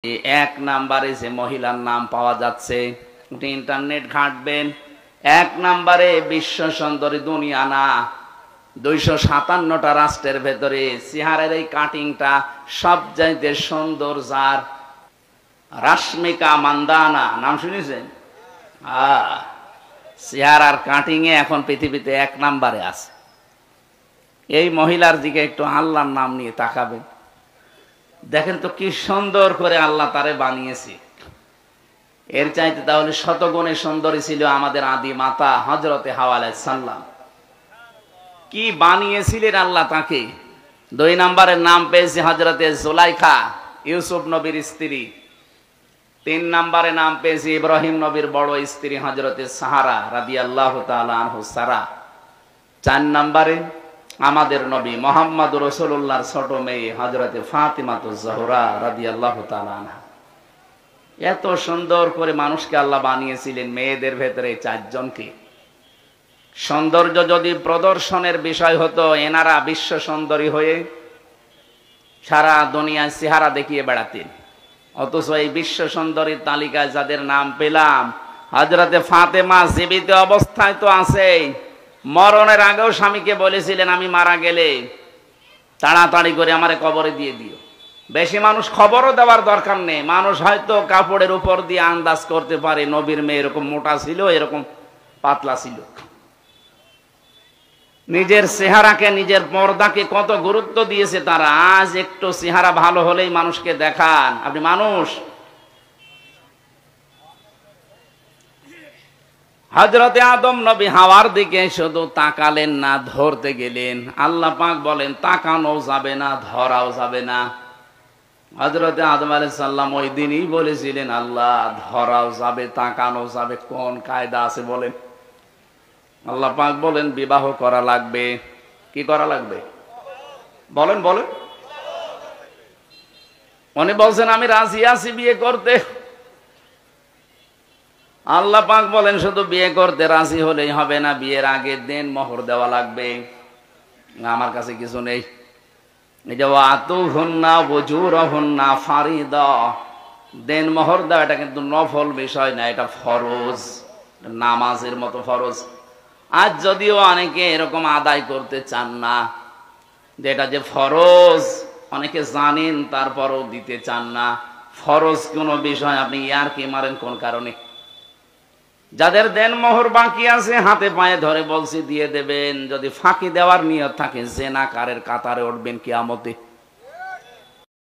এক নাম্বারে যে মহিলার নাম পাওয়া যাচ্ছে, ইন্টারনেট ঘাঁটবেন, এক নাম্বারে বিশ্ব সুন্দরী দুনিয়া না, 257টা রাষ্ট্রের ভেতরে চেহারার এই কাটিংটা সবচাইতে সুন্দর যার, রাশমিকা মান্দানা নাম শুনেছেন? চেহারার কাটিং এ এখন পৃথিবীতে এক নাম্বারে আছে। এই মহিলার দিকে একটু আল্লাহর নাম নিয়ে তাকাবেন, দেখেন তো কি সুন্দর করে আল্লাহ তারে বানিয়েছে। এর চাইতে তাহলে শতগুণে সুন্দরী ছিল আমাদের আদি মাতা হযরতে হাওয়া আলাইহিস সালাম। কি বানিয়েছিলেন আল্লাহ তাকে। 2 নম্বরের নাম পেয়েছে হযরতে জুলাইখা, ইউসুফ নবীর স্ত্রী। 3 নম্বরে নাম পেয়েছে ইব্রাহিম নবীর বড় স্ত্রী হযরতে সাহারা রাদিয়াল্লাহু তাআলা আনহু সারা। 4 নম্বরে আমাদের নবী মুহাম্মদ রাসূলুল্লাহর ছোট মেয়ে হযরতে ফাতিমাতুজ জোহরা রাদিয়াল্লাহু তাআলা আনহা। এত সুন্দর করে মানুষকে আল্লাহ বানিয়েছিলেন, মেয়েদের ভেতরে 4 জনকে। সৌন্দর্য যদি প্রদর্শনের বিষয় হতো, এনারা বিশ্ব সুন্দরী হয়ে সারা দুনিয়ায় চেহারা দেখিয়ে বেড়াতেন। অথচ এই বিশ্ব সুন্দরীর তালিকায় যাদের নাম পেলাম, হযরতে ফাতেমা জীবিত অবস্থায় তো আছেই, মরণের আগেও স্বামীকে বলেছিলেন আমি মারা গেলে তাড়াতাড়ি করে আমারে কবরে দিয়ে দিও। বেশি মানুষ খবরও দেওয়ার দরকার নেই, মানুষ হয়তো কাপড়ের উপর দিয়ে আন্দাজ করতে পারে নবীর মেয়ে এরকম মোটা ছিল, এরকম পাতলা ছিল। নিজের চেহারাকে, নিজের পর্দাকে কত গুরুত্ব দিয়েছে তারা। আজ একটু চেহারা ভালো হলেই মানুষকে দেখান আপনি মানুষ। হযরতে আদম নবী হাওয়ার দিকে শুধু তাকালেন না, ধরতে গেলেন। আল্লাহ পাক বলেন তাকানো যাবে না, ধরাও যাবে না। হযরতে আদম আলাইহিস সালাম ওই দিনই বলেছিলেন আল্লাহ ধরাও যাবে, তাকানো যাবে, কোন কায়দা আছে বলেন? আল্লাহ পাক বলেন বিবাহ করা লাগবে। কি করা লাগবে বলেন বলেন? উনি বলছেন আমি রাজি আছি বিয়ে করতে। আল্লাহ পাক বলেন শুধু বিয়ে করতে রাজি হলেই হবে না, বিয়ের আগে দেন মোহর দেওয়া লাগবে। আমার কাছে কিছু নেই। এই যে ওয়াতুহুন্না উজুরহুন্না ফারিদা, দেন মোহর দেওয়া এটা কিন্তু নফল বিষয় না, এটা ফরজ, নামাজের মতো ফরজ। আজ যদিও অনেকে এরকম আদায় করতে চান না, যেটা যে ফরজ অনেকে জানেন তারপরও দিতে চান না। ফরজ কোনো বিষয় আপনি ইয়ারকি মারেন কোন কারণে? যাদের দেন মোহর বাকি আছে হাতে পায়ে ধরে বলছি দিয়ে দেবেন। যদি ফাঁকি দেওয়ার নিয়ত থাকে জেনাকারের কাতারে উঠবেন কিয়ামতে।